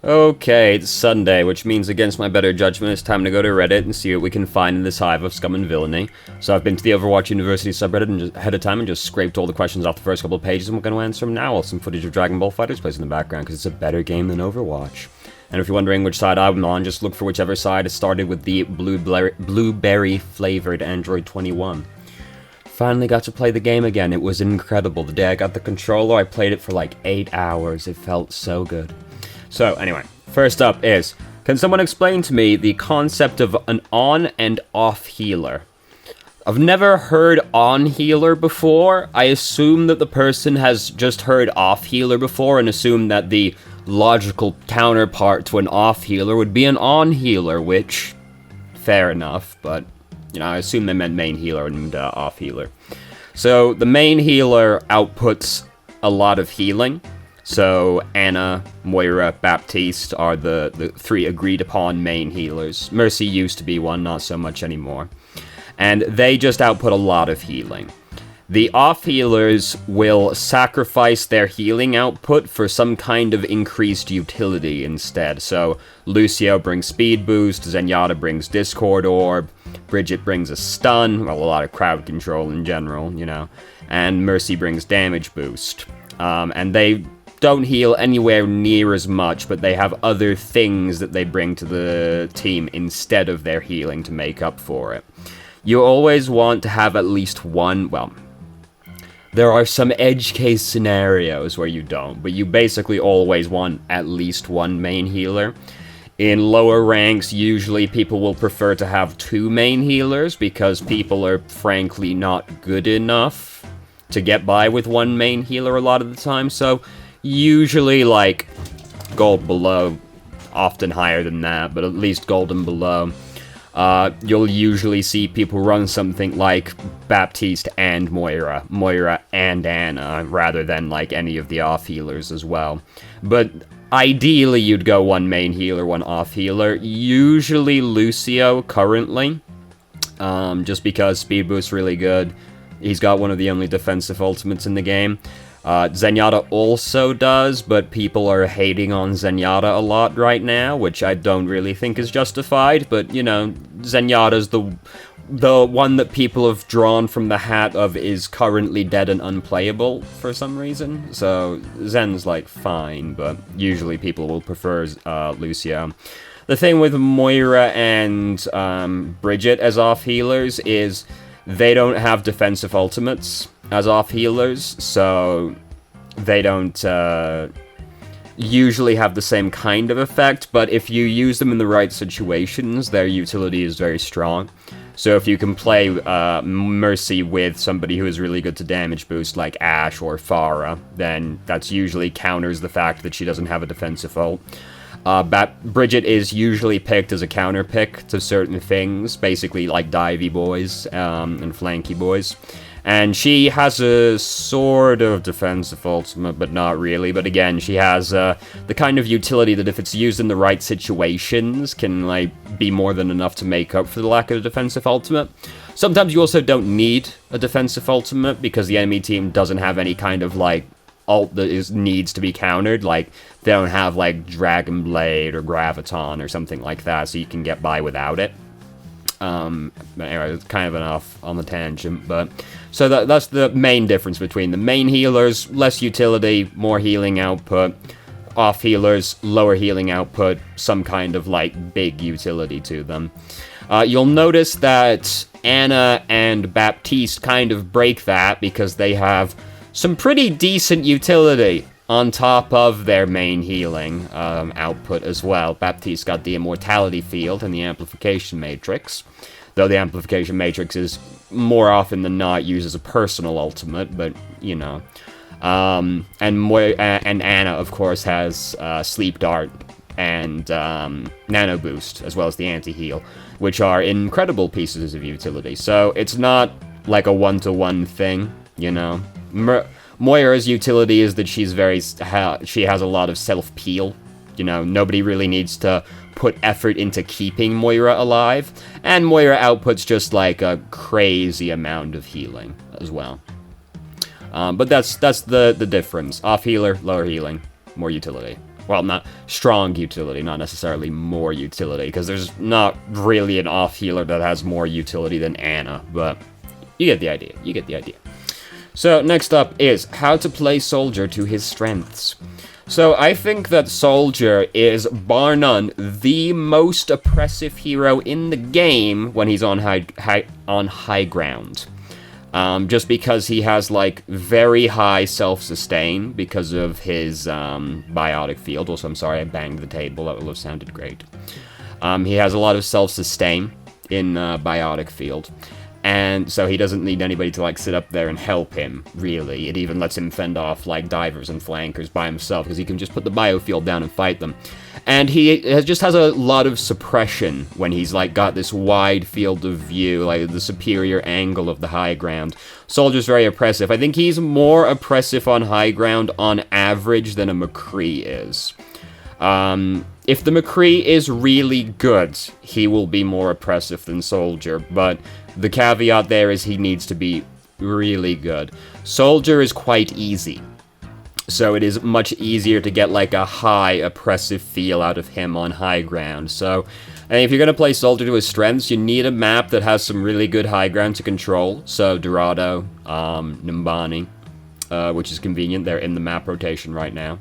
Okay, it's Sunday, which means against my better judgment, it's time to go to Reddit and see what we can find in this hive of scum and villainy. So I've been to the Overwatch University subreddit ahead of time and just scraped all the questions off the first couple of pages, and we're going to answer them now while some footage of Dragon Ball FighterZ plays in the background, because it's a better game than Overwatch. And if you're wondering which side I'm on, just look for whichever side. It started with the blueberry-flavored Android 21. Finally got to play the game again. It was incredible. The day I got the controller, I played it for like 8 hours. It felt so good. So, anyway, first up is, can someone explain to me the concept of an on and off healer? I've never heard on healer before. I assume that the person has just heard off healer before and assume that the logical counterpart to an off healer would be an on healer, which, fair enough, but, you know, I assume they meant main healer and off healer. So, the main healer outputs a lot of healing. So, Ana, Moira, Baptiste are the three agreed-upon main healers. Mercy used to be one, not so much anymore. And they just output a lot of healing. The off-healers will sacrifice their healing output for some kind of increased utility instead. So, Lucio brings speed boost, Zenyatta brings Discord Orb, Bridget brings a stun, well, a lot of crowd control in general, you know, and Mercy brings damage boost. And they don't heal anywhere near as much, but they have other things that they bring to the team instead of their healing to make up for it. You always want to have at least one, well, there are some edge case scenarios where you don't, but you basically always want at least one main healer. In lower ranks, usually people will prefer to have two main healers because people are frankly not good enough to get by with one main healer a lot of the time, so usually, like, gold below, often higher than that, but at least gold and below, you'll usually see people run something like Baptiste and Moira and Ana, rather than, like, any of the off-healers as well. But ideally, you'd go one main healer, one off-healer, usually Lucio, currently, just because speed boost's really good. He's got one of the only defensive ultimates in the game. Zenyatta also does, but people are hating on Zenyatta a lot right now, which I don't really think is justified, but, you know, Zenyatta's the one that people have drawn from the hat of is currently dead and unplayable for some reason, so Zen's, like, fine, but usually people will prefer Lucio. The thing with Moira and Bridget as off-healers is they don't have defensive ultimates as off-healers, so they don't usually have the same kind of effect, but if you use them in the right situations, their utility is very strong. So if you can play Mercy with somebody who is really good to damage boost, like Ashe or Pharah, then that's usually counters the fact that she doesn't have a defensive ult. Bridget is usually picked as a counter pick to certain things, basically like divey boys and flanky boys. And she has a sort of defensive ultimate, but not really. But again, she has the kind of utility that if it's used in the right situations can, like, be more than enough to make up for the lack of a defensive ultimate. Sometimes you also don't need a defensive ultimate because the enemy team doesn't have any kind of, like, ult that needs to be countered. Like, they don't have, like, Dragon Blade or Graviton or something like that, so you can get by without it. Anyway, it's kind of an off on the tangent, but so that's the main difference between the main healers, less utility, more healing output, off healers, lower healing output, some kind of, like, big utility to them. You'll notice that Ana and Baptiste kind of break that because they have some pretty decent utility on top of their main healing output as well. Baptiste got the Immortality Field and the Amplification Matrix, though the Amplification Matrix is more often than not used as a personal ultimate, but, you know. And Ana, of course, has Sleep Dart and Nano Boost, as well as the Anti-Heal, which are incredible pieces of utility. So it's not like a one-to-one thing, you know. Moira's utility is that she has a lot of self-peel. You know, nobody really needs to put effort into keeping Moira alive, and Moira outputs just, like, a crazy amount of healing as well. But that's the difference. Off healer, lower healing, more utility. well, not strong utility, not necessarily more utility, because there's not really an off healer that has more utility than Ana, but you get the idea, So next up is how to play Soldier to his strengths. So I think that Soldier is, bar none, the most oppressive hero in the game when he's on high ground. Just because he has, like, very high self-sustain because of his biotic field. Also, I'm sorry I banged the table, that would have sounded great. He has a lot of self-sustain in biotic field. And so he doesn't need anybody to, like, sit up there and help him, really. It even lets him fend off, like, divers and flankers by himself, because he can just put the biofield down and fight them. And he just has a lot of suppression when he's, like, got this wide field of view, like, the superior angle of the high ground. Soldier's very oppressive. I think he's more oppressive on high ground on average than a McCree is. If the McCree is really good, he will be more oppressive than Soldier, but the caveat there is he needs to be really good. Soldier is quite easy, so it is much easier to get, like, a high oppressive feel out of him on high ground. So, and if you're going to play Soldier to his strengths, you need a map that has some really good high ground to control. So, Dorado, Nimbani, which is convenient. They're in the map rotation right now.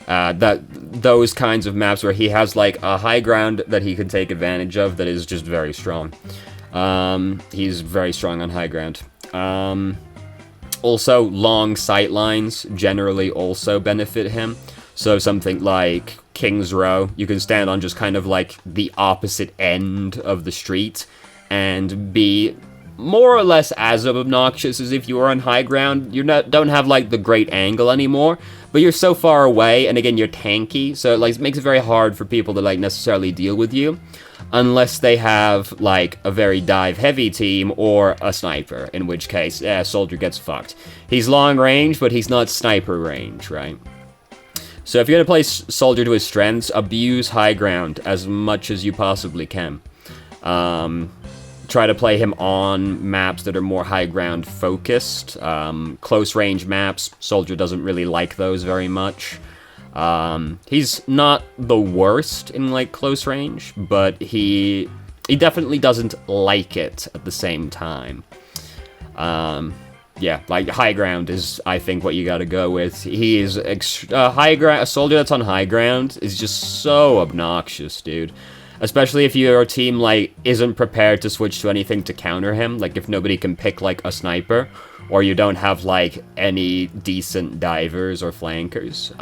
Those kinds of maps where he has, like, a high ground that he can take advantage of that is just very strong. He's very strong on high ground. Also, long sight lines generally also benefit him. So something like King's Row, you can stand on just kind of, like, the opposite end of the street and be more or less as obnoxious as if you were on high ground. You don't have, like, the great angle anymore, but you're so far away, and again, you're tanky, so it makes it very hard for people to, like, necessarily deal with you, unless they have, like, a very dive-heavy team or a sniper, in which case, Soldier gets fucked. He's long range, but he's not sniper range, right? So if you're gonna play Soldier to his strengths, abuse high ground as much as you possibly can. Try to play him on maps that are more high ground focused. Close range maps, Soldier doesn't really like those very much. He's not the worst in, like, close range, but he definitely doesn't like it at the same time. Yeah, like, high ground is, I think, what you gotta go with. He is a Soldier that's on high ground is just so obnoxious, dude. Especially if your team, like, isn't prepared to switch to anything to counter him. Like, if nobody can pick, like, a sniper, or you don't have, like, any decent divers or flankers.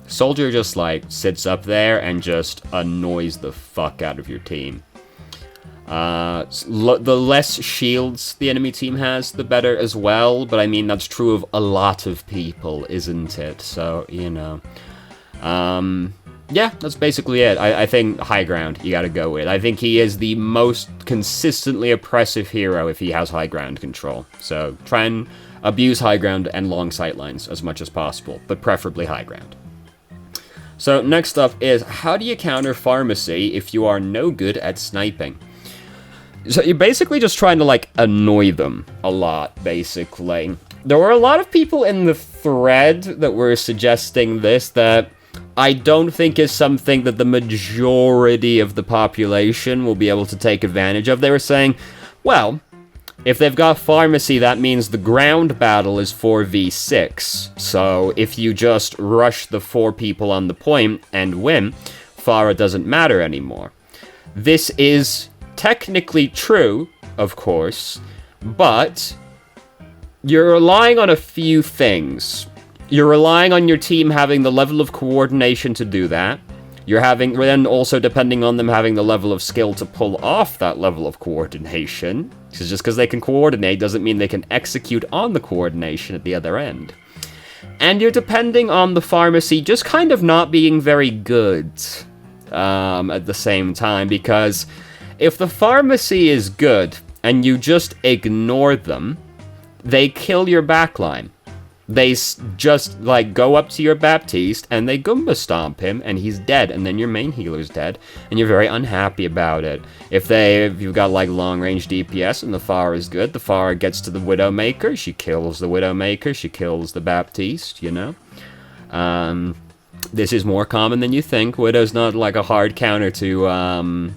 Soldier just, like, sits up there and just annoys the fuck out of your team. The less shields the enemy team has, the better as well. But, I mean, that's true of a lot of people, isn't it? So, you know. Yeah, that's basically it. I think high ground you gotta go with. I think he is the most consistently oppressive hero if he has high ground control. So try and abuse high ground and long sight lines as much as possible, but preferably high ground. So next up is, how do you counter Pharmacy if you are no good at sniping? So you're basically just trying to, like, annoy them a lot, basically. There were a lot of people in the thread that were suggesting this that I don't think is something that the majority of the population will be able to take advantage of. They were saying, well, if they've got Pharmacy, that means the ground battle is 4v6. So if you just rush the 4 people on the point and win, Pharah doesn't matter anymore. This is technically true, of course, but you're relying on a few things. You're relying on your team having the level of coordination to do that. You're then also depending on them having the level of skill to pull off that level of coordination. Because just because they can coordinate doesn't mean they can execute on the coordination at the other end. And you're depending on the Pharmacy just kind of not being very good at the same time. Because if the Pharmacy is good and you just ignore them, they kill your backline. They just, like, go up to your Baptiste, and they Goomba stomp him, and he's dead, and then your main healer's dead, and you're very unhappy about it. If you've got, like, long-range DPS, and the Pharah is good, the Pharah gets to the Widowmaker, she kills the Widowmaker, she kills the Baptiste, you know? This is more common than you think. Widow's not like a hard counter to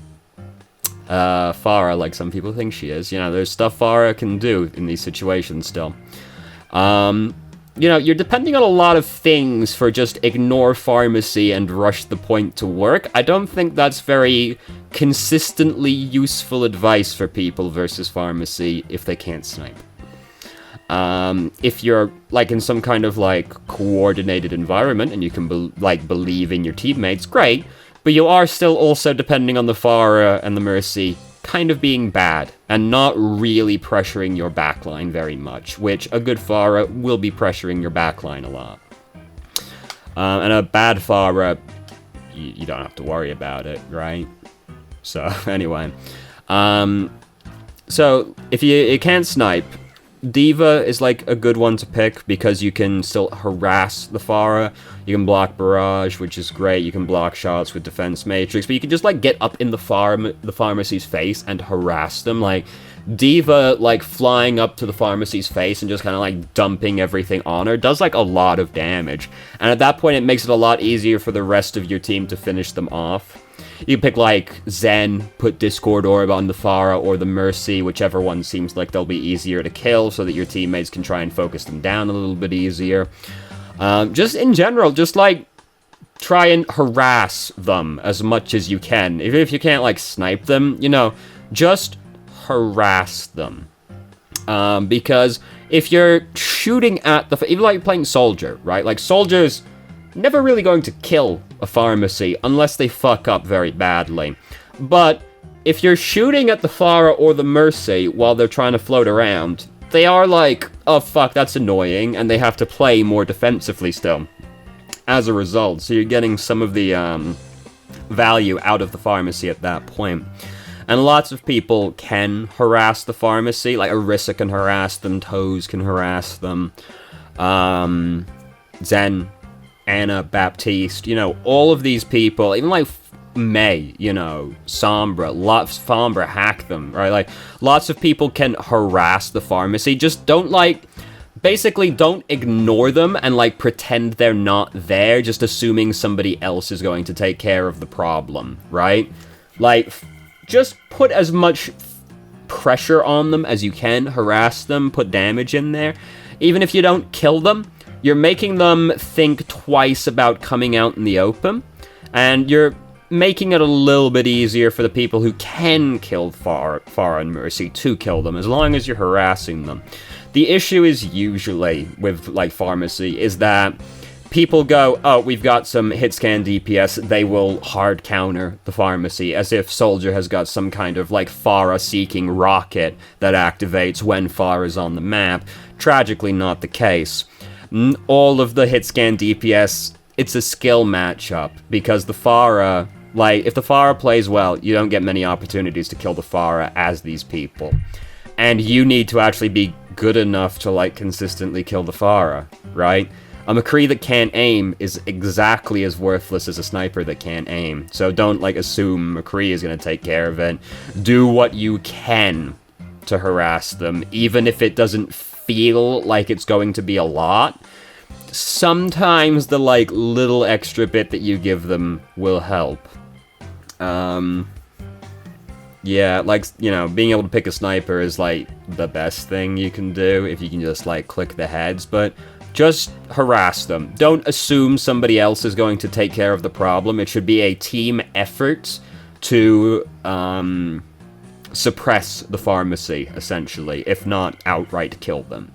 Pharah like some people think she is. You know, there's stuff Pharah can do in these situations still. You know, you're depending on a lot of things for just ignore pharmacy and rush the point to work. I don't think that's very consistently useful advice for people versus pharmacy if they can't snipe. If you're, like, in some kind of, like, coordinated environment and you can, believe in your teammates, great, but you are still also depending on the Pharah and the Mercy kind of being bad and not really pressuring your backline very much, which a good Pharah will be pressuring your backline a lot. And a bad Pharah, you don't have to worry about it, right? So, anyway. So, if you can't snipe, D.Va is, like, a good one to pick because you can still harass the Pharah. You can block Barrage, which is great. You can block shots with Defense Matrix, but you can just, like, get up in the Pharmacy's face and harass them. Like, D.Va, like, flying up to the Pharmacy's face and just kind of, like, dumping everything on her does, like, a lot of damage. And at that point, it makes it a lot easier for the rest of your team to finish them off. You can pick, like, Zen, put Discord Orb on the Pharah or the Mercy, whichever one seems like they'll be easier to kill so that your teammates can try and focus them down a little bit easier. Just in general, just, like, try and harass them as much as you can. Even if you can't, like, snipe them, you know, just harass them. Because if you're shooting at the... Even, like, playing Soldier, right? Like, Soldier's never really going to kill a pharmacy unless they fuck up very badly. But if you're shooting at the Pharah or the Mercy while they're trying to float around, they are like, oh fuck, that's annoying, and they have to play more defensively still as a result. So you're getting some of the value out of the pharmacy at that point. And lots of people can harass the pharmacy, like Orisa can harass them, Toes can harass them, Zen, Anna, Baptiste, you know, all of these people, even like May, you know, Sombra hack them, right? Like, lots of people can harass the pharmacy. Just don't, like, basically don't ignore them and, like, pretend they're not there, just assuming somebody else is going to take care of the problem, right? Like, just put as much pressure on them as you can, harass them, put damage in there. Even if you don't kill them, you're making them think twice about coming out in the open, and you're making it a little bit easier for the people who can kill Pharah and Mercy to kill them, as long as you're harassing them. The issue is usually, with, like, Pharmacy, is that people go, oh, we've got some hit-scan DPS, they will hard counter the Pharmacy, as if Soldier has got some kind of, like, Pharah-seeking rocket that activates when Pharah's on the map. Tragically not the case. All of the hit-scan DPS, it's a skill matchup, because the Pharah, like, if the Pharah plays well, you don't get many opportunities to kill the Pharah as these people. And you need to actually be good enough to, like, consistently kill the Pharah, right? A McCree that can't aim is exactly as worthless as a sniper that can't aim. So don't, like, assume McCree is going to take care of it. Do what you can to harass them, even if it doesn't feel like it's going to be a lot. Sometimes the, like, little extra bit that you give them will help. Yeah, like, you know, being able to pick a sniper is, like, the best thing you can do if you can just, like, click the heads, but just harass them. Don't assume somebody else is going to take care of the problem. It should be a team effort to, suppress the pharmacy, essentially, if not outright kill them.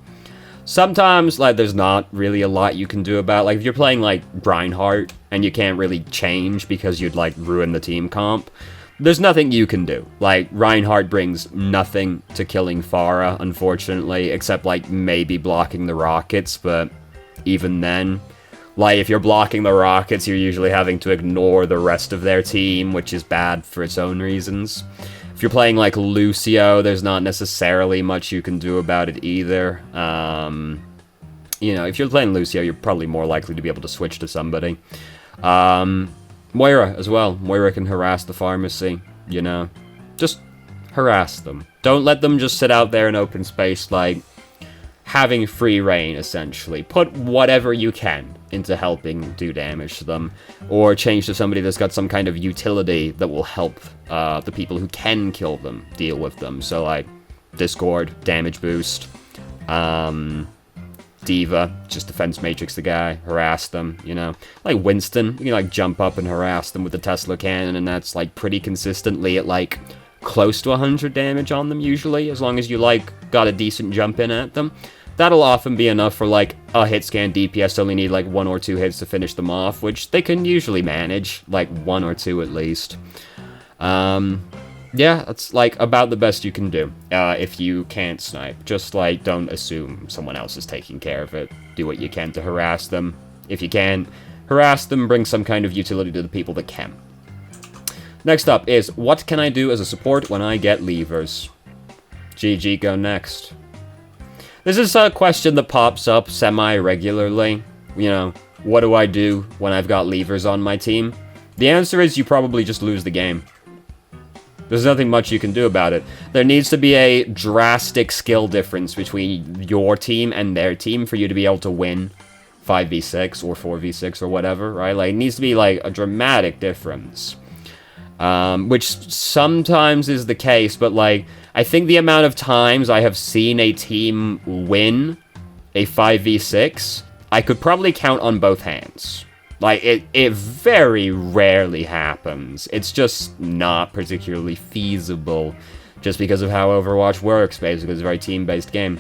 Sometimes, like, there's not really a lot you can do about, like, if you're playing, like, Reinhardt, and you can't really change because you'd, like, ruin the team comp, there's nothing you can do. Like, Reinhardt brings nothing to killing Pharah, unfortunately, except, like, maybe blocking the rockets, but even then, like, if you're blocking the rockets, you're usually having to ignore the rest of their team, which is bad for its own reasons. If you're playing, like, Lucio, there's not necessarily much you can do about it either. You know, if you're playing Lucio, you're probably more likely to be able to switch to somebody. Moira, as well. Moira can harass the pharmacy, you know. Just harass them. Don't let them just sit out there in open space, like, having free reign, essentially. Put whatever you can into helping do damage to them, or change to somebody that's got some kind of utility that will help the people who can kill them deal with them. So, like, Discord, damage boost, Diva, just defense matrix the guy, harass them, you know. Like Winston, you can, like, jump up and harass them with the Tesla cannon, and that's, like, pretty consistently at, like, close to 100 damage on them, usually, as long as you, like, got a decent jump in at them. That'll often be enough for, like, a hit scan DPS only need, like, 1 or 2 hits to finish them off, which they can usually manage, like, 1 or 2 at least. Yeah, that's, like, about the best you can do, if you can't snipe. Just, like, don't assume someone else is taking care of it. Do what you can to harass them. If you can, harass them, bring some kind of utility to the people that can. Next up is, what can I do as a support when I get levers? GG, go next. This is a question that pops up semi-regularly. You know, what do I do when I've got levers on my team? The answer is you probably just lose the game. There's nothing much you can do about it. There needs to be a drastic skill difference between your team and their team for you to be able to win 5v6 or 4v6 or whatever, right? Like, it needs to be, like, a dramatic difference. Which sometimes is the case, but, like, I think the amount of times I have seen a team win a 5v6, I could probably count on both hands. Like, it very rarely happens. It's just not particularly feasible, just because of how Overwatch works, basically. It's a very team-based game.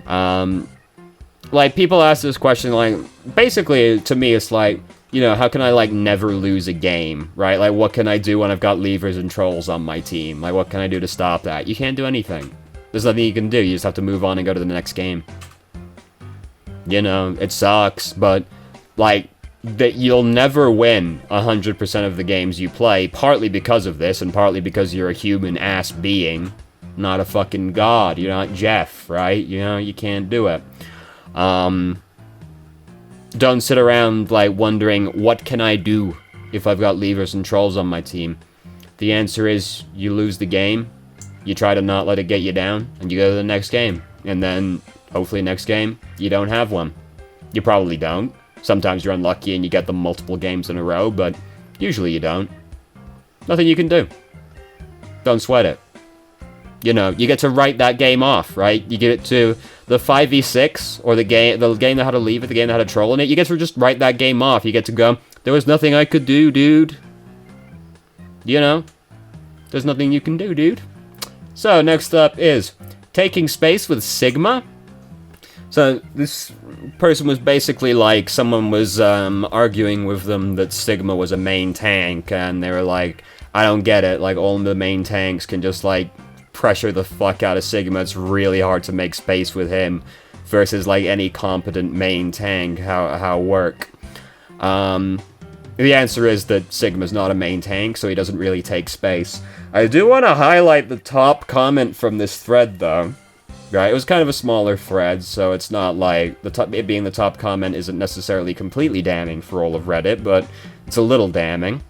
Like, people ask this question, like, basically, to me, it's like, you know, how can I, like, never lose a game, right? Like, what can I do when I've got levers and trolls on my team? Like, what can I do to stop that? You can't do anything. There's nothing you can do. You just have to move on and go to the next game. You know, it sucks, but, like, that you'll never win 100% of the games you play, partly because of this, and partly because you're a human-ass being, not a fucking god. You're not Jeff, right? You know, you can't do it. Don't sit around, like, wondering, what can I do if I've got levers and trolls on my team? The answer is, you lose the game, you try to not let it get you down, and you go to the next game. And then, hopefully next game, you don't have one. You probably don't. Sometimes you're unlucky and you get them multiple games in a row, but usually you don't. Nothing you can do. Don't sweat it. You know, you get to write that game off, right? You get it to the 5v6, or the game that had a lever, the game that had a troll in it. You get to just write that game off. You get to go, there was nothing I could do, dude. You know? There's nothing you can do, dude. So, next up is taking space with Sigma. So, this person was basically like, someone was arguing with them that Sigma was a main tank, and they were like, I don't get it, like, all the main tanks can just, like, pressure the fuck out of Sigma. It's really hard to make space with him, versus, like, any competent main tank, how work. The answer is that Sigma's not a main tank, so he doesn't really take space. I do want to highlight the top comment from this thread, though. Right, it was kind of a smaller thread, so it's not like, it being the top comment isn't necessarily completely damning for all of Reddit, but it's a little damning.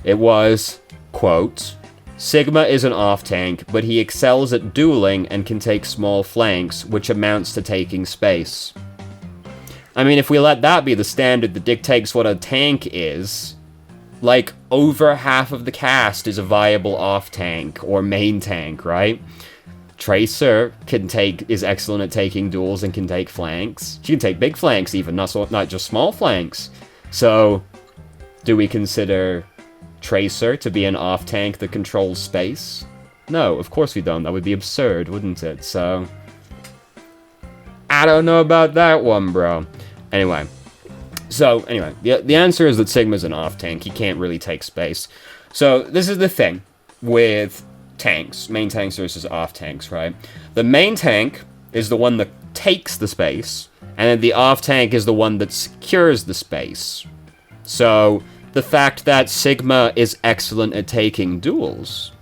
It was, quote, Sigma is an off-tank, but he excels at dueling and can take small flanks, which amounts to taking space. I mean, if we let that be the standard that dictates what a tank is, like, over half of the cast is a viable off-tank, or main tank, right? Tracer is excellent at taking duels and can take flanks. She can take big flanks even, not just small flanks. So, do we consider Tracer to be an off-tank that controls space? No, of course we don't. That would be absurd, wouldn't it? So, I don't know about that one, bro. Anyway, the answer is that Sigma's an off-tank. He can't really take space. So, this is the thing with tanks, main tanks versus off tanks, right? The main tank is the one that takes the space, and then the off tank is the one that secures the space. So, the fact that Sigma is excellent at taking duels,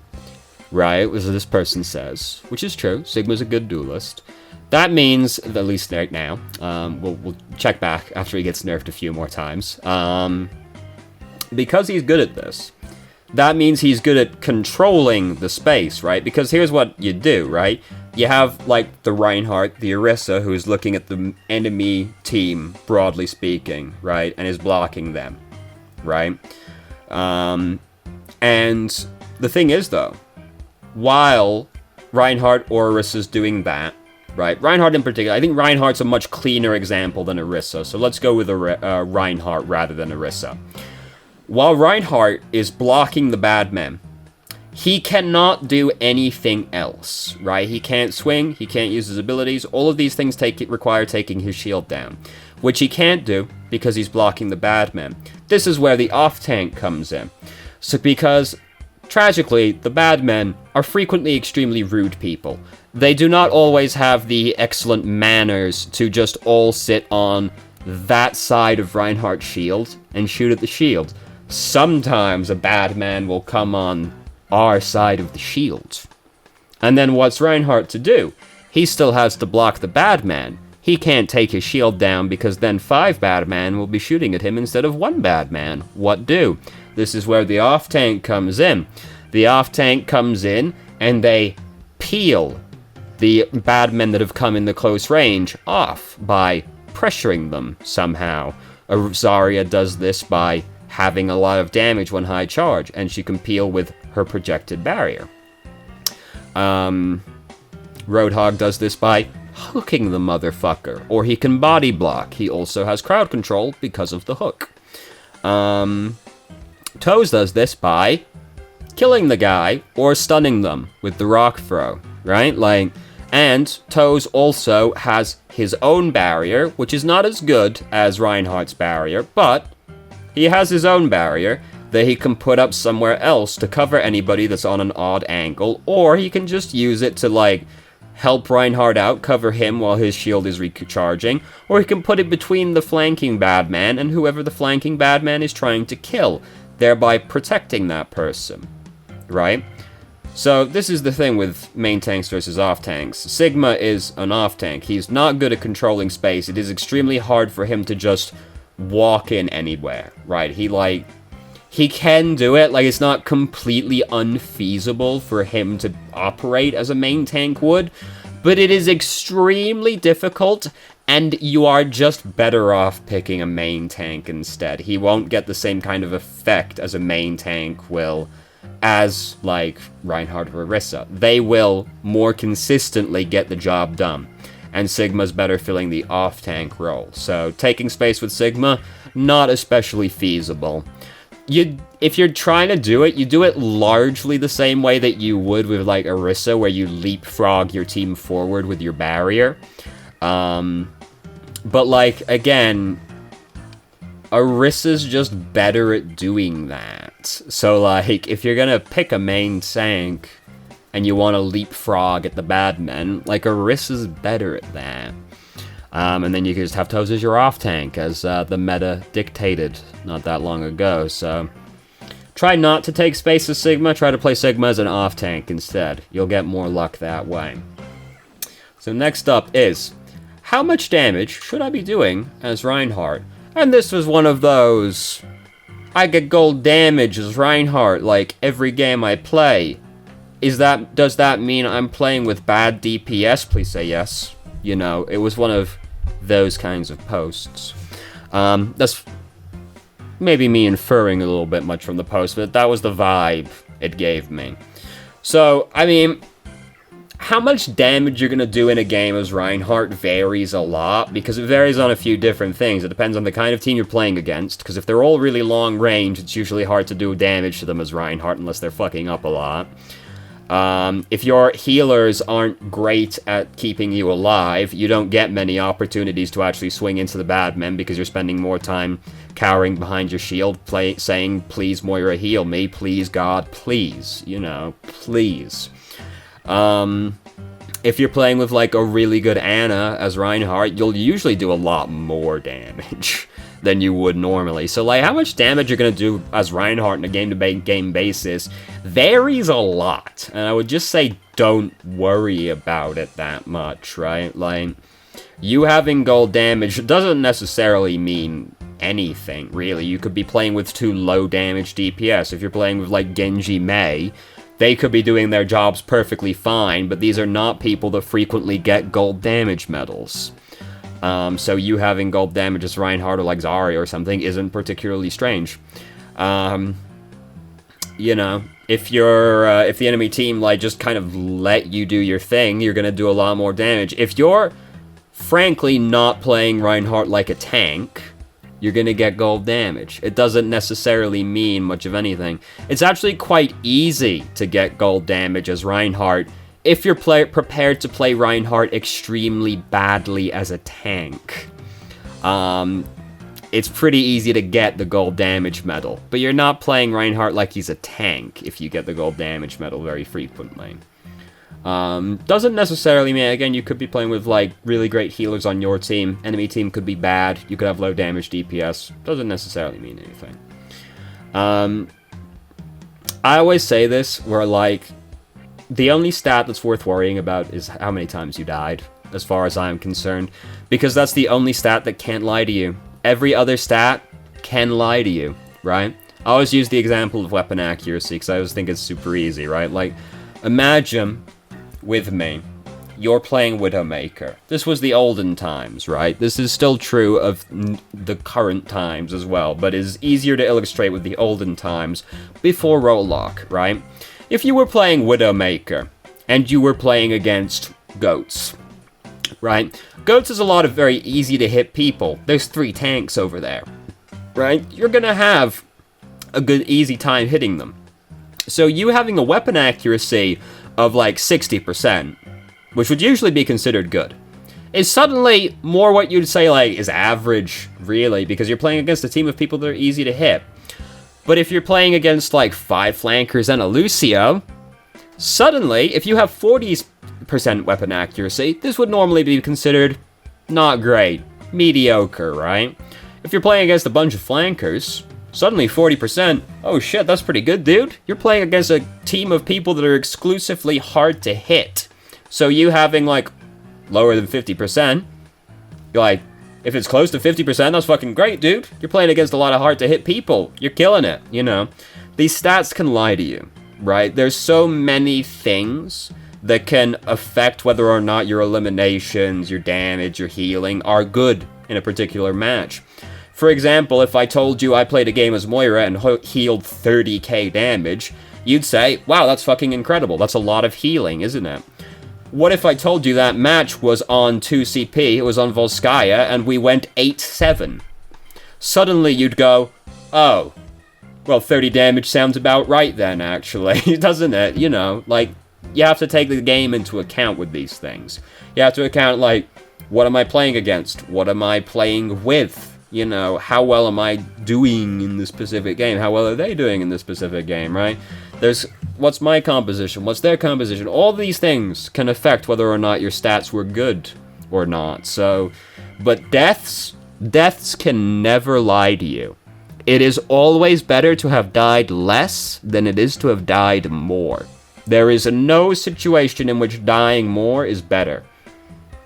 right, as this person says, which is true, Sigma's a good duelist, that means, at least right now, we'll check back after he gets nerfed a few more times, because he's good at this, that means he's good at controlling the space, right? Because here's what you do, right? you have, like, the Reinhardt, the Orisa, who's looking at the enemy team, broadly speaking, right? And is blocking them, right? And the thing is, though, while Reinhardt or Orisa's doing that, right? Reinhardt in particular, I think Reinhardt's a much cleaner example than Orisa, so let's go with Reinhardt rather than Orisa. While Reinhardt is blocking the bad men, he cannot do anything else, right? He can't swing, he can't use his abilities, all of these things require taking his shield down, which he can't do because he's blocking the bad men. This is where the off-tank comes in. So because, tragically, the bad men are frequently extremely rude people. They do not always have the excellent manners to just all sit on that side of Reinhardt's shield and shoot at the shield. Sometimes a bad man will come on our side of the shield. And then what's Reinhardt to do? He still has to block the bad man. He can't take his shield down because then 5 bad men will be shooting at him instead of 1 bad man. What do? This is where the off-tank comes in. The off-tank comes in and they peel the bad men that have come in the close range off by pressuring them somehow. Zarya does this by having a lot of damage when high charge, and she can peel with her projected barrier. Roadhog does this by hooking the motherfucker, or he can body block. He also has crowd control because of the hook. Toes does this by killing the guy or stunning them with the rock throw, right? And Toes also has his own barrier, which is not as good as Reinhardt's barrier, but he has his own barrier that he can put up somewhere else to cover anybody that's on an odd angle, or he can just use it to, help Reinhardt out, cover him while his shield is recharging, or he can put it between the flanking bad man and whoever the flanking bad man is trying to kill, thereby protecting that person, right? So this is the thing with main tanks versus off tanks. Sigma is an off tank. He's not good at controlling space. It is extremely hard for him to just walk in anywhere, right? He can do it, it's not completely unfeasible for him to operate as a main tank would, but it is extremely difficult, and you are just better off picking a main tank instead. He won't get the same kind of effect as a main tank will as, Reinhardt or Orisa. They will more consistently get the job done, and Sigma's better filling the off-tank role. So, taking space with Sigma, not especially feasible. If you're trying to do it, you do it largely the same way that you would with, Orisa, where you leapfrog your team forward with your barrier. But, again, Orisa's just better at doing that. So, if you're gonna pick a main tank and you want to leapfrog at the bad men, Orisa's better at that. And then you can just have Toes as your off-tank, as the meta dictated not that long ago, so try not to take space as Sigma, try to play Sigma as an off-tank instead. You'll get more luck that way. So next up is, how much damage should I be doing as Reinhardt? And this was one of those, I get gold damage as Reinhardt, every game I play. Does that mean I'm playing with bad DPS? Please say yes. It was one of those kinds of posts. That's maybe me inferring a little bit much from the post, but that was the vibe it gave me. So, how much damage you're going to do in a game as Reinhardt varies a lot, because it varies on a few different things. It depends on the kind of team you're playing against, because if they're all really long range, it's usually hard to do damage to them as Reinhardt unless they're fucking up a lot. If your healers aren't great at keeping you alive, you don't get many opportunities to actually swing into the bad men because you're spending more time cowering behind your shield, saying, please Moira heal me, please God, please, please. If you're playing with, a really good Ana as Reinhardt, you'll usually do a lot more damage than you would normally. So, how much damage you're going to do as Reinhardt on a game-to-game basis varies a lot. And I would just say don't worry about it that much, right? You having gold damage doesn't necessarily mean anything, really. You could be playing with 2 low-damage DPS. If you're playing with, Genji Mei, They could be doing their jobs perfectly fine, but these are not people that frequently get gold damage medals. So you having gold damage as Reinhardt or like Zarya or something isn't particularly strange. You know, if the enemy team like just kind of let you do your thing, you're gonna do a lot more damage. If you're frankly not playing Reinhardt like a tank, you're gonna get gold damage. It doesn't necessarily mean much of anything. It's actually quite easy to get gold damage as Reinhardt if you're prepared to play Reinhardt extremely badly as a tank. It's pretty easy to get the gold damage medal, but you're not playing Reinhardt like he's a tank if you get the gold damage medal very frequently. Doesn't necessarily mean, again, you could be playing with, like, really great healers on your team. Enemy team could be bad. You could have low damage DPS. Doesn't necessarily mean anything. I always say this, where, like, the only stat that's worth worrying about is how many times you died, as far as I'm concerned. Because that's the only stat that can't lie to you. Every other stat can lie to you, right? I always use the example of weapon accuracy, because I always think it's super easy, right? Like, imagine, with me, you're playing Widowmaker. This was the olden times, right? This is still true of the current times as well, but is easier to illustrate with the olden times, before Roll-Lock, right? If you were playing Widowmaker, and you were playing against Goats, right? Goats is a lot of very easy to hit people. There's 3 tanks over there, right? You're gonna have a good, easy time hitting them. So you having a weapon accuracy of like 60%, which would usually be considered good, is suddenly more what you'd say like is average, really, because you're playing against a team of people that are easy to hit. But if you're playing against like 5 flankers and a Lucio, suddenly, if you have 40% weapon accuracy, this would normally be considered not great, mediocre, right? If you're playing against a bunch of flankers, suddenly 40%, oh shit, that's pretty good, dude. You're playing against a team of people that are exclusively hard to hit. So you having, like, lower than 50%, you're like, if it's close to 50%, that's fucking great, dude. You're playing against a lot of hard to hit people. You're killing it, you know? These stats can lie to you, right? There's so many things that can affect whether or not your eliminations, your damage, your healing are good in a particular match. For example, if I told you I played a game as Moira and healed 30k damage, you'd say, wow, that's fucking incredible. That's a lot of healing, isn't it? What if I told you that match was on 2CP, it was on Volskaya, and we went 8-7? Suddenly you'd go, oh, well, 30 damage sounds about right then, actually, doesn't it? You know, like, you have to take the game into account with these things. You have to account, like, what am I playing against? What am I playing with? You know, how well am I doing in this specific game? How well are they doing in this specific game, right? There's, what's my composition? What's their composition? All these things can affect whether or not your stats were good or not. So, but deaths can never lie to you. It is always better to have died less than it is to have died more. There is no situation in which dying more is better.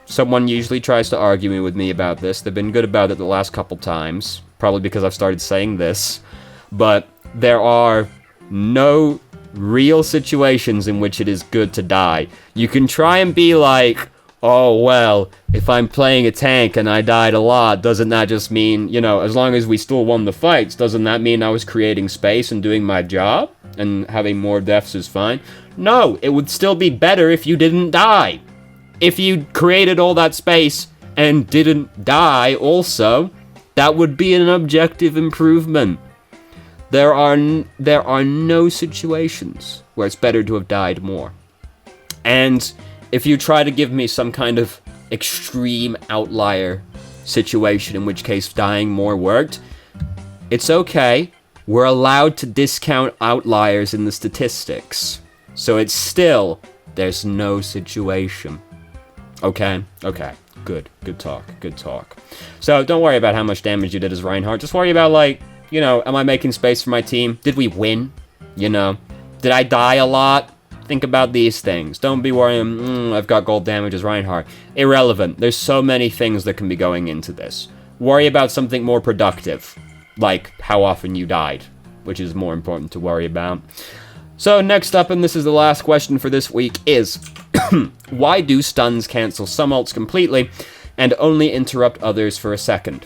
Someone usually tries to argue with me about this. They've been good about it the last couple times, probably because I've started saying this. But there are no real situations in which it is good to die. You can try and be like, oh, well, if I'm playing a tank and I died a lot, doesn't that just mean, you know, as long as we still won the fights, doesn't that mean I was creating space and doing my job? And having more deaths is fine? No, it would still be better if you didn't die. If you created all that space and didn't die also, that would be an objective improvement. There are no situations where it's better to have died more. And if you try to give me some kind of extreme outlier situation, in which case dying more worked, it's okay. We're allowed to discount outliers in the statistics. So it's still, there's no situation. Okay, good talk. So don't worry about how much damage you did as Reinhardt. Just worry about, like, you know, am I making space for my team? Did we win? You know, did I die a lot? Think about these things. Don't be worrying, I've got gold damage as Reinhardt. Irrelevant. There's so many things that can be going into this. Worry about something more productive, like how often you died, which is more important to worry about. So next up, and this is the last question for this week, is why do stuns cancel some ults completely and only interrupt others for a second?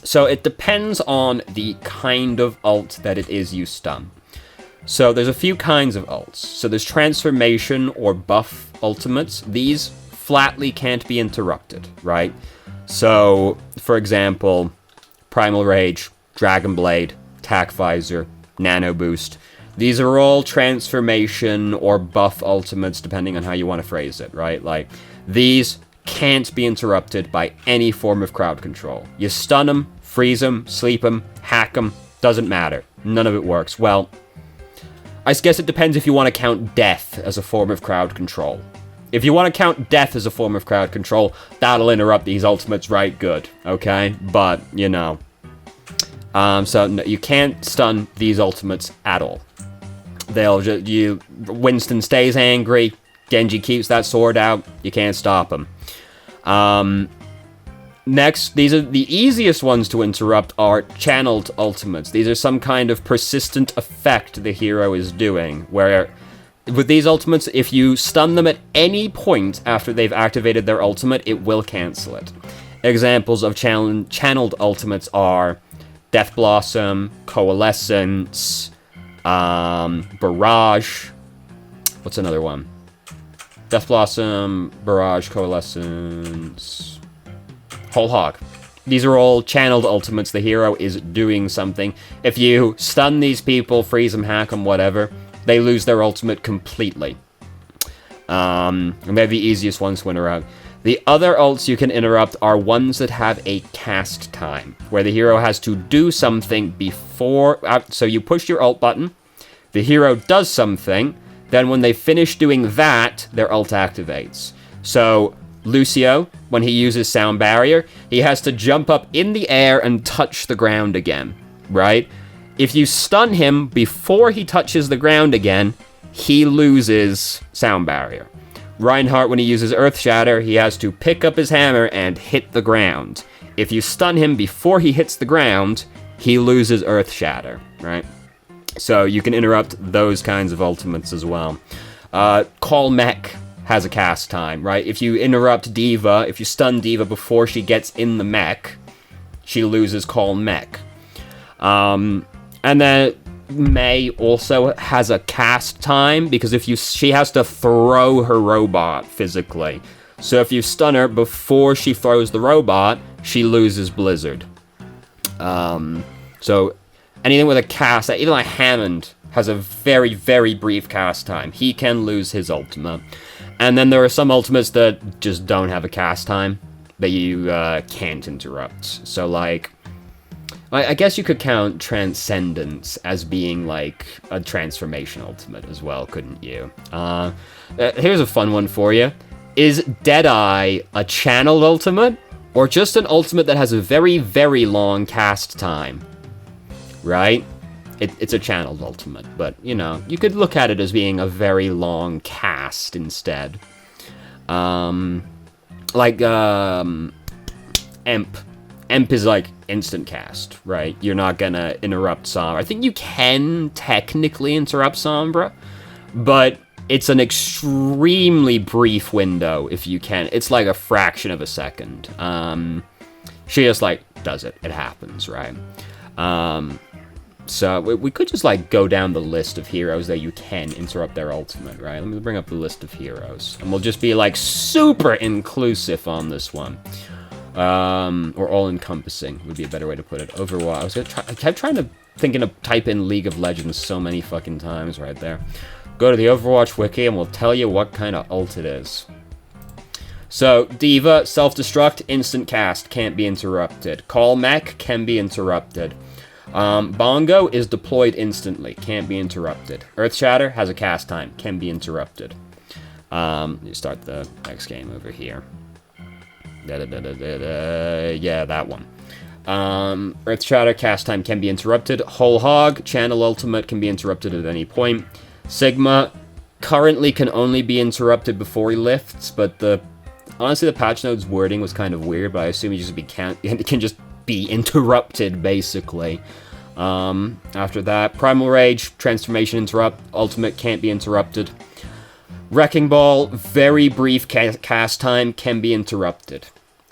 So it depends on the kind of ult that it is you stun. So there's a few kinds of ults. So there's transformation or buff ultimates. These flatly can't be interrupted, right? So, for example, Primal Rage, Dragon Blade, Tac Visor, Nano Boost. These are all transformation or buff ultimates, depending on how you want to phrase it, right? Like, these can't be interrupted by any form of crowd control. You stun them, freeze them, sleep them, hack them, doesn't matter. None of it works. Well, I guess it depends if you want to count death as a form of crowd control. If you want to count death as a form of crowd control, that'll interrupt these ultimates right good, okay? But, you know. So no, you can't stun these ultimates at all. They'll just, Winston stays angry, Genji keeps that sword out, you can't stop him. Next, these are the easiest ones to interrupt are channeled ultimates. These are some kind of persistent effect the hero is doing, where with these ultimates, if you stun them at any point after they've activated their ultimate, it will cancel it. Examples of channeled ultimates are Death Blossom, Coalescence, Barrage. What's another one? Death Blossom, Barrage, Coalescence, Whole Hog. These are all channeled ultimates. The hero is doing something. If you stun these people, freeze them, hack them, whatever, they lose their ultimate completely. And they're the easiest ones to interrupt. The other ults you can interrupt are ones that have a cast time, where the hero has to do something before... So you push your ult button, the hero does something, then when they finish doing that, their ult activates. So Lucio, when he uses Sound Barrier, he has to jump up in the air and touch the ground again, right? If you stun him before he touches the ground again, he loses Sound Barrier. Reinhardt, when he uses Earth Shatter, he has to pick up his hammer and hit the ground. If you stun him before he hits the ground, he loses Earth Shatter, right? So you can interrupt those kinds of ultimates as well. Call Mech has a cast time, right? If you interrupt D.Va, if you stun D.Va before she gets in the mech, she loses Call Mech. And then Mei also has a cast time, because she has to throw her robot physically. So if you stun her before she throws the robot, she loses Blizzard. So anything with a cast, even like Hammond has a very, very brief cast time. He can lose his ultimate. And then there are some ultimates that just don't have a cast time that you can't interrupt. So like, I guess you could count Transcendence as being like a transformation ultimate as well, couldn't you? Here's a fun one for you. Is Deadeye a channeled ultimate, or just an ultimate that has a very, very long cast time? Right? It's a channeled ultimate, but, you know, you could look at it as being a very long cast instead. Emp. Emp is like instant cast, right? You're not gonna interrupt Sombra. I think you can technically interrupt Sombra, but it's an extremely brief window if you can. It's like a fraction of a second. She just like does it. It happens, right? So we could just like go down the list of heroes that you can interrupt their ultimate, right? Let me bring up the list of heroes, and we'll just be like super inclusive on this one. Or all-encompassing would be a better way to put it. Overwatch. I kept trying to type in League of Legends so many fucking times right there. Go to the Overwatch wiki and we'll tell you what kind of ult it is. So, D.Va, self-destruct, instant cast, can't be interrupted. Call Mech can be interrupted. Bongo is deployed instantly, can't be interrupted. Earth Shatter has a cast time, can be interrupted. You start the next game over here. Yeah, that one. Earth Shatter, cast time can be interrupted. Whole Hog, channel ultimate can be interrupted at any point. Sigma currently can only be interrupted before he lifts, but honestly the patch notes wording was kind of weird, but I assume it can just be interrupted basically. After that, Primal Rage, Transformation Interrupt, Ultimate can't be interrupted. Wrecking Ball, very brief cast time, can be interrupted.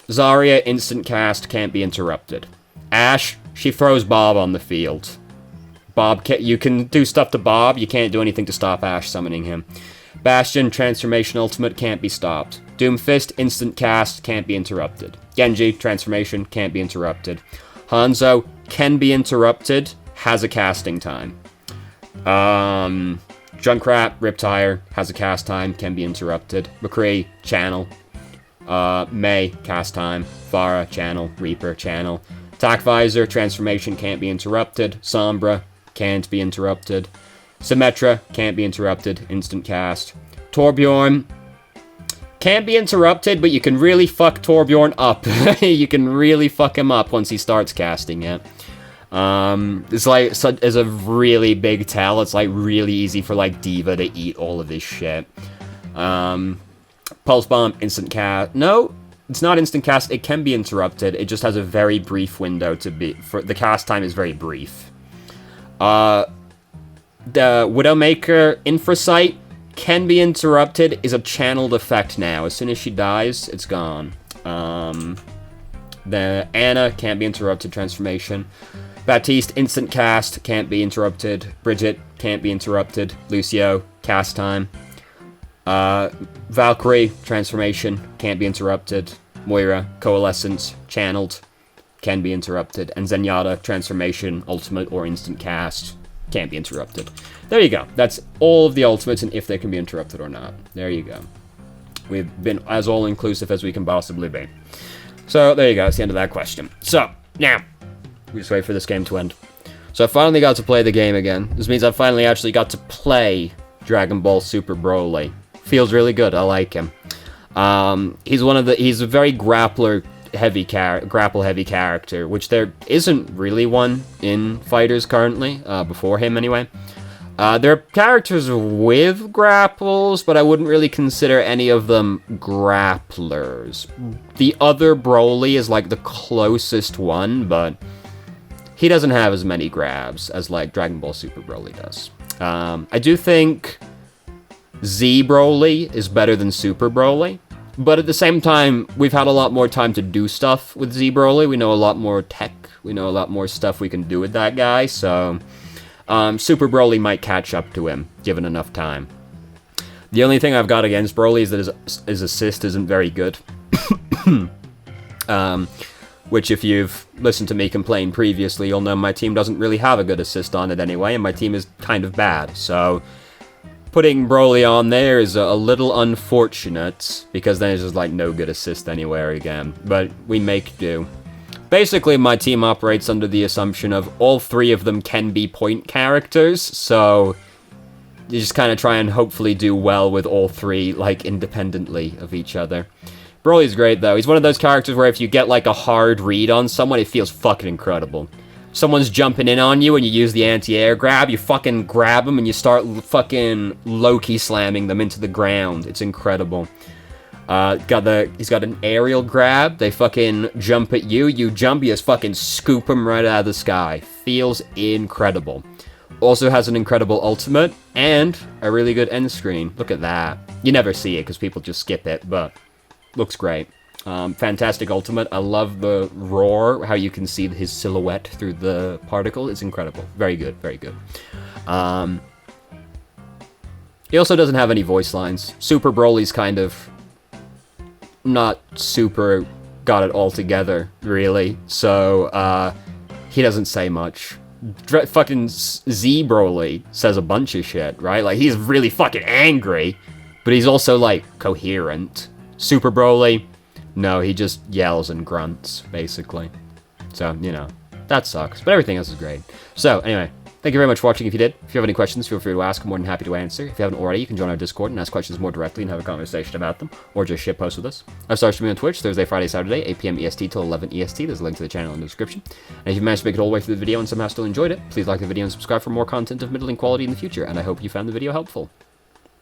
Zarya, instant cast, can't be interrupted. Ashe, she throws Bob on the field. You can do stuff to Bob, you can't do anything to stop Ashe summoning him. Bastion, Transformation Ultimate, can't be stopped. Doomfist, instant cast, can't be interrupted. Genji, Transformation, can't be interrupted. Hanzo, can be interrupted, has a casting time. Junkrat, Riptire, has a cast time, can be interrupted. McCree, channel. Mei, cast time. Pharah, channel. Reaper, channel. Attack Visor, Transformation, can't be interrupted. Sombra, can't be interrupted. Symmetra, can't be interrupted, instant cast. Torbjorn, can't be interrupted, but you can really fuck Torbjorn up. You can really fuck him up once he starts casting it. It's like, it's a really big tell. It's like really easy for like D.Va to eat all of this shit. Pulse Bomb, instant cast. No, it's not instant cast. It can be interrupted. It just has a very brief window to be. The cast time is very brief. The Widowmaker Infrasight can be interrupted. Is a channeled effect now. As soon as she dies, it's gone. The Ana can't be interrupted. Transformation. Baptiste, instant cast, can't be interrupted. Bridget, can't be interrupted. Lucio, cast time. Valkyrie, transformation, can't be interrupted. Moira, coalescence, channeled, can be interrupted. And Zenyatta, transformation, ultimate, or instant cast, can't be interrupted. There you go. That's all of the ultimates and if they can be interrupted or not. There you go. We've been as all-inclusive as we can possibly be. So, there you go. That's the end of that question. So, now, we just wait for this game to end. So I finally got to play the game again. This means I finally actually got to play Dragon Ball Super Broly. Feels really good. I like him. He's a very grapple heavy character, which there isn't really one in fighters currently, before him anyway. There are characters with grapples, but I wouldn't really consider any of them grapplers. The other Broly is like the closest one, but he doesn't have as many grabs as, like, Dragon Ball Super Broly does. I do think Z Broly is better than Super Broly, but at the same time, we've had a lot more time to do stuff with Z Broly. We know a lot more tech. We know a lot more stuff we can do with that guy, so Super Broly might catch up to him, given enough time. The only thing I've got against Broly is that his assist isn't very good. Which, if you've listened to me complain previously, you'll know my team doesn't really have a good assist on it anyway, and my team is kind of bad. So, putting Broly on there is a little unfortunate, because then it's just like no good assist anywhere again. But we make do. Basically, my team operates under the assumption of all three of them can be point characters, so you just kind of try and hopefully do well with all three, like, independently of each other. Broly's great, though. He's one of those characters where if you get, like, a hard read on someone, it feels fucking incredible. Someone's jumping in on you and you use the anti-air grab, you fucking grab them and you start fucking Loki slamming them into the ground. It's incredible. He's got an aerial grab, they fucking jump at you, you jump, you just fucking scoop them right out of the sky. Feels incredible. Also has an incredible ultimate, and a really good end screen. Look at that. You never see it because people just skip it, but looks great. Fantastic ultimate. I love the roar, how you can see his silhouette through the particle. It's incredible. Very good, very good. He also doesn't have any voice lines. Super Broly's kind of not super got it all together, really. So, he doesn't say much. Fucking Z Broly says a bunch of shit, right? Like, he's really fucking angry, but he's also, like, coherent. Super Broly, no, he just yells and grunts, basically. So, you know, that sucks. But everything else is great. So, anyway, thank you very much for watching if you did. If you have any questions, feel free to ask. I'm more than happy to answer. If you haven't already, you can join our Discord and ask questions more directly and have a conversation about them, or just shitpost with us. I start streaming on Twitch Thursday, Friday, Saturday, 8 p.m. EST till 11 EST. There's a link to the channel in the description. And if you managed to make it all the way through the video and somehow still enjoyed it, please like the video and subscribe for more content of middling quality in the future, and I hope you found the video helpful.